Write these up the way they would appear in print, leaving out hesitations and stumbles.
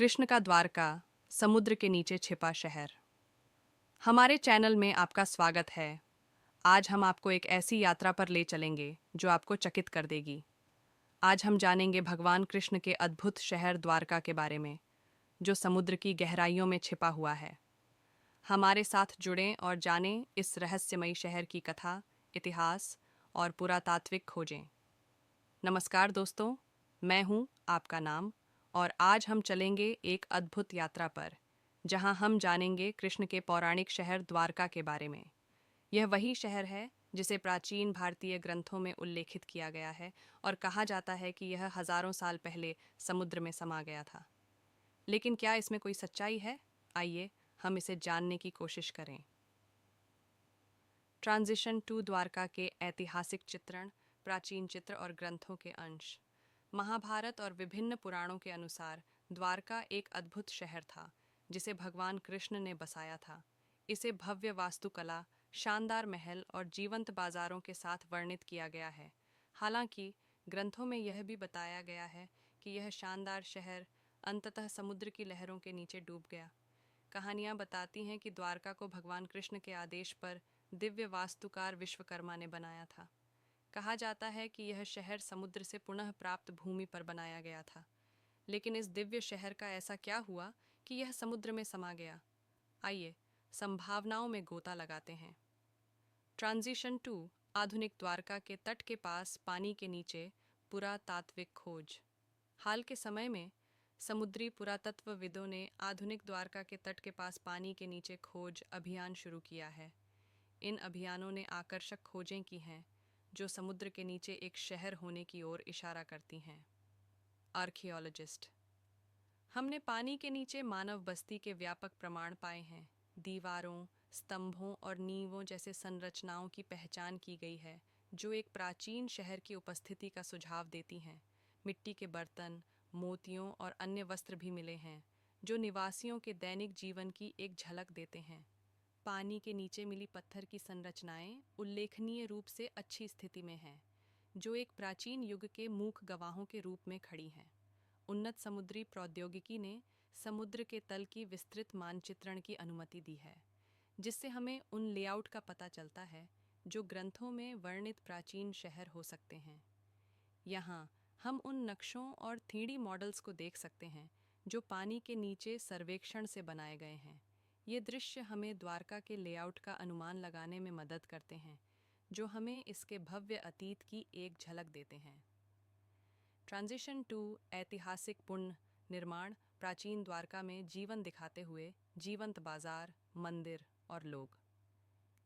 कृष्ण का द्वारका, समुद्र के नीचे छिपा शहर। हमारे चैनल में आपका स्वागत है। आज हम आपको एक ऐसी यात्रा पर ले चलेंगे जो आपको चकित कर देगी। आज हम जानेंगे भगवान कृष्ण के अद्भुत शहर द्वारका के बारे में, जो समुद्र की गहराइयों में छिपा हुआ है। हमारे साथ जुड़ें और जानें इस रहस्यमयी शहर की कथा, इतिहास और पुरातात्विक खोजें। नमस्कार दोस्तों, मैं हूं आपका नाम और आज हम चलेंगे एक अद्भुत यात्रा पर, जहां हम जानेंगे कृष्ण के पौराणिक शहर द्वारका के बारे में। यह वही शहर है जिसे प्राचीन भारतीय ग्रंथों में उल्लेखित किया गया है और कहा जाता है कि यह हजारों साल पहले समुद्र में समा गया था। लेकिन क्या इसमें कोई सच्चाई है? आइए हम इसे जानने की कोशिश करें। ट्रांजिशन टू द्वारका के ऐतिहासिक चित्रण, प्राचीन चित्र और ग्रंथों के अंश। महाभारत और विभिन्न पुराणों के अनुसार द्वारका एक अद्भुत शहर था जिसे भगवान कृष्ण ने बसाया था। इसे भव्य वास्तुकला, शानदार महल और जीवंत बाजारों के साथ वर्णित किया गया है। हालांकि ग्रंथों में यह भी बताया गया है कि यह शानदार शहर अंततः समुद्र की लहरों के नीचे डूब गया। कहानियां बताती हैं कि द्वारका को भगवान कृष्ण के आदेश पर दिव्य वास्तुकार विश्वकर्मा ने बनाया था। कहा जाता है कि यह शहर समुद्र से पुनः प्राप्त भूमि पर बनाया गया था। लेकिन इस दिव्य शहर का ऐसा क्या हुआ कि यह समुद्र में समा गया? आइए संभावनाओं में गोता लगाते हैं। ट्रांजिशन टू आधुनिक द्वारका के तट के पास पानी के नीचे पुरातात्विक खोज। हाल के समय में समुद्री पुरातत्वविदों ने आधुनिक द्वारका के तट के पास पानी के नीचे खोज अभियान शुरू किया है। इन अभियानों ने आकर्षक खोजें की हैं जो समुद्र के नीचे एक शहर होने की ओर इशारा करती हैं। आर्कियोलॉजिस्ट। हमने पानी के नीचे मानव बस्ती के व्यापक प्रमाण पाए हैं। दीवारों, स्तंभों और नींवों जैसे संरचनाओं की पहचान की गई है जो एक प्राचीन शहर की उपस्थिति का सुझाव देती हैं। मिट्टी के बर्तन, मोतियों और अन्य वस्त्र भी मिले हैं जो निवासियों के दैनिक जीवन की एक झलक देते हैं। पानी के नीचे मिली पत्थर की संरचनाएं उल्लेखनीय रूप से अच्छी स्थिति में हैं, जो एक प्राचीन युग के मूक गवाहों के रूप में खड़ी हैं। उन्नत समुद्री प्रौद्योगिकी ने समुद्र के तल की विस्तृत मानचित्रण की अनुमति दी है, जिससे हमें उन लेआउट का पता चलता है जो ग्रंथों में वर्णित प्राचीन शहर हो सकते हैं। यहाँ हम उन नक्शों और 3D मॉडल्स को देख सकते हैं जो पानी के नीचे सर्वेक्षण से बनाए गए हैं। ये दृश्य हमें द्वारका के लेआउट का अनुमान लगाने में मदद करते हैं, जो हमें इसके भव्य अतीत की एक झलक देते हैं। ट्रांजिशन टू ऐतिहासिक पुनर्निर्माण। प्राचीन द्वारका में जीवन दिखाते हुए जीवंत बाजार, मंदिर और लोग।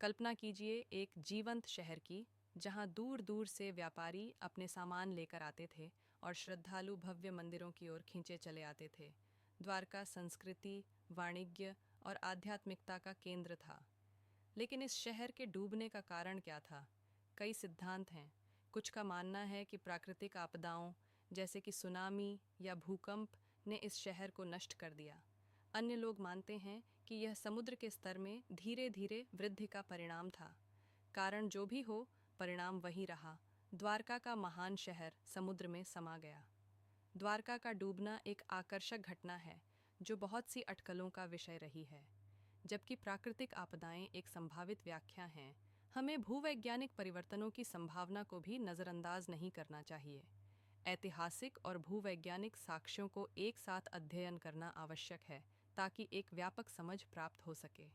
कल्पना कीजिए एक जीवंत शहर की, जहां दूर दूर से व्यापारी अपने सामान लेकर आते थे और श्रद्धालु भव्य मंदिरों की ओर खींचे चले आते थे। द्वारका संस्कृति, वाणिज्य और आध्यात्मिकता का केंद्र था। लेकिन इस शहर के डूबने का कारण क्या था? कई सिद्धांत हैं। कुछ का मानना है कि प्राकृतिक आपदाओं जैसे कि सुनामी या भूकंप ने इस शहर को नष्ट कर दिया। अन्य लोग मानते हैं कि यह समुद्र के स्तर में धीरे धीरे वृद्धि का परिणाम था। कारण जो भी हो, परिणाम वही रहा। द्वारका का महान शहर समुद्र में समा गया। द्वारका का डूबना एक आकर्षक घटना है जो बहुत सी अटकलों का विषय रही है। जबकि प्राकृतिक आपदाएं एक संभावित व्याख्या हैं, हमें भूवैज्ञानिक परिवर्तनों की संभावना को भी नज़रअंदाज नहीं करना चाहिए। ऐतिहासिक और भूवैज्ञानिक साक्ष्यों को एक साथ अध्ययन करना आवश्यक है ताकि एक व्यापक समझ प्राप्त हो सके।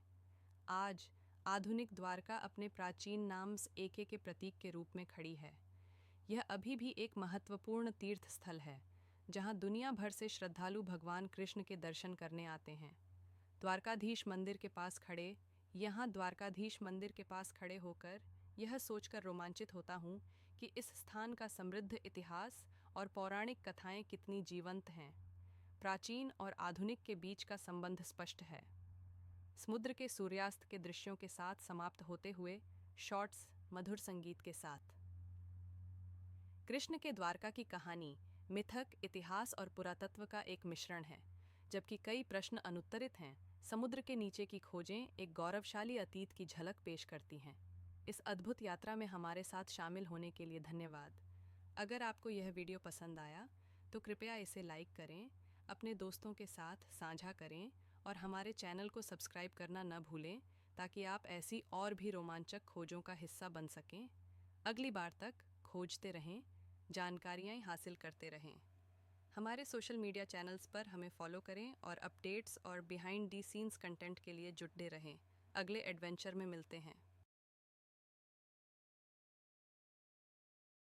आज आधुनिक द्वारका अपने प्राचीन नाम एके के प्रतीक के रूप में खड़ी है। यह अभी भी एक महत्वपूर्ण तीर्थ स्थल है जहां दुनिया भर से श्रद्धालु भगवान कृष्ण के दर्शन करने आते हैं। द्वारकाधीश मंदिर के पास खड़े होकर यह सोचकर रोमांचित होता हूँ कि इस स्थान का समृद्ध इतिहास और पौराणिक कथाएं कितनी जीवंत हैं। प्राचीन और आधुनिक के बीच का संबंध स्पष्ट है। समुद्र के सूर्यास्त के दृश्यों के साथ समाप्त होते हुए शॉट्स मधुर संगीत के साथ। कृष्ण के द्वारका की कहानी मिथक, इतिहास और पुरातत्व का एक मिश्रण है। जबकि कई प्रश्न अनुत्तरित हैं, समुद्र के नीचे की खोजें एक गौरवशाली अतीत की झलक पेश करती हैं। इस अद्भुत यात्रा में हमारे साथ शामिल होने के लिए धन्यवाद। अगर आपको यह वीडियो पसंद आया तो कृपया इसे लाइक करें, अपने दोस्तों के साथ साझा करें और हमारे चैनल को सब्सक्राइब करना न भूलें ताकि आप ऐसी और भी रोमांचक खोजों का हिस्सा बन सकें। अगली बार तक खोजते रहें, जानकारियाँ हासिल करते रहें। हमारे सोशल मीडिया चैनल्स पर हमें फॉलो करें और अपडेट्स और बिहाइंड दी सीन्स कंटेंट के लिए जुटे रहें। अगले एडवेंचर में मिलते हैं।